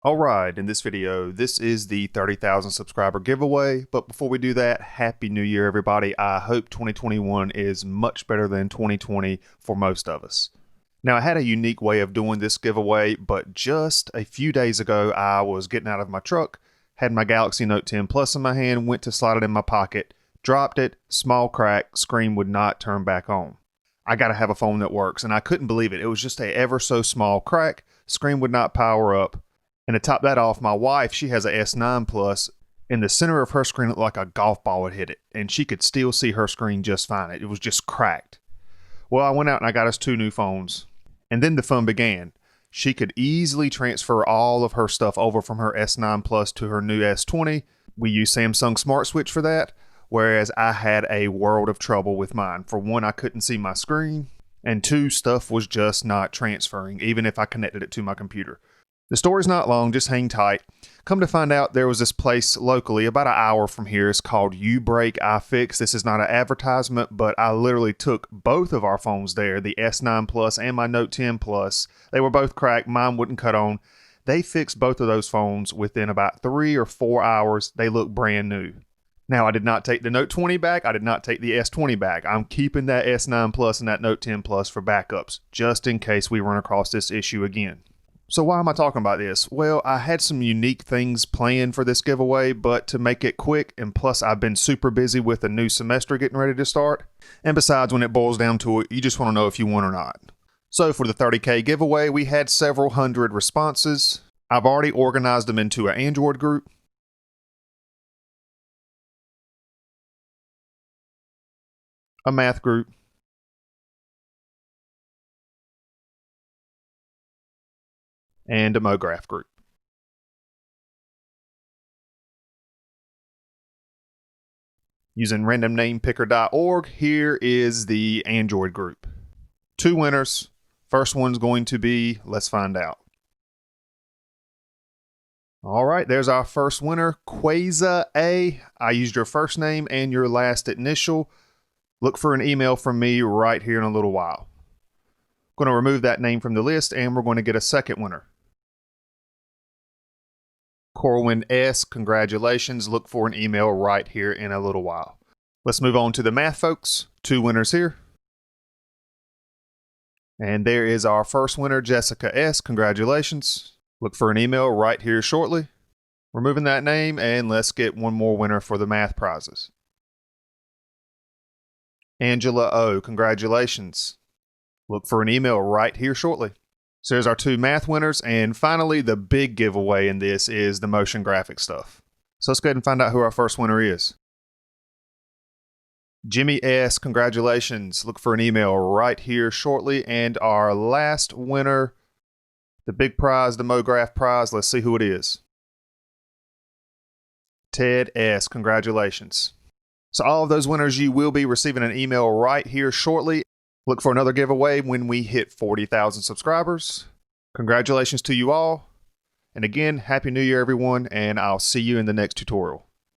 Alright, in this video, this is the 30,000 subscriber giveaway, but before we do that, Happy New Year everybody. I hope 2021 is much better than 2020 for most of us. Now I had a unique way of doing this giveaway, but just a few days ago I was getting out of my truck, had my Galaxy Note 10 Plus in my hand, went to slide it in my pocket, dropped it, small crack, screen would not turn back on. I gotta have a phone that works, and I couldn't believe it. It was just a ever so small crack, screen would not power up. And to top that off, my wife, she has a S9 Plus. In the center of her screen looked like a golf ball had hit it, and she could still see her screen just fine. It was just cracked. Well, I went out and I got us 2 new phones. And then the fun began. She could easily transfer all of her stuff over from her S9 Plus to her new S20. We use Samsung Smart Switch for that, whereas I had a world of trouble with mine. For one, I couldn't see my screen, and 2, stuff was just not transferring, even if I connected it to my computer. The story's not long, just hang tight. Come to find out, there was this place locally about an hour from here. It's called iFix. This is not an advertisement, but I literally took both of our phones there, the S9 Plus and my Note 10 Plus. They were both cracked. Mine wouldn't cut on. They fixed both of those phones within about 3 or 4 hours. They look brand new. Now, I did not take the Note 20 back. I did not take the S20 back. I'm keeping that S9 Plus and that Note 10 Plus for backups, just in case we run across this issue again. So why am I talking about this? Well, I had some unique things planned for this giveaway, but to make it quick, and plus I've been super busy with a new semester getting ready to start. And besides, when it boils down to it, you just want to know if you won or not. So for the 30K giveaway, we had several hundred responses. I've already organized them into an Android group, a math group, and a MoGraph group. Using randomnamepicker.org, here is the Android group. 2 winners. First one's going to be, let's find out. All right, there's our first winner, Quaza A. I used your first name and your last initial. Look for an email from me right here in a little while. I'm going to remove that name from the list, and we're going to get a second winner. Corwin S., congratulations. Look for an email right here in a little while. Let's move on to the math folks. 2 winners here. And there is our first winner, Jessica S., congratulations. Look for an email right here shortly. Removing that name, and let's get one more winner for the math prizes. Angela O., congratulations. Look for an email right here shortly. So there's our 2 math winners, and finally the big giveaway in this is the motion graphic stuff. So let's go ahead and find out who our first winner is. Jimmy S., congratulations. Look for an email right here shortly. And our last winner, the big prize, the MoGraph prize, let's see who it is. Ted S., congratulations. So all of those winners, you will be receiving an email right here shortly. Look for another giveaway when we hit 40,000 subscribers. Congratulations to you all. And again, Happy New Year, everyone, and I'll see you in the next tutorial.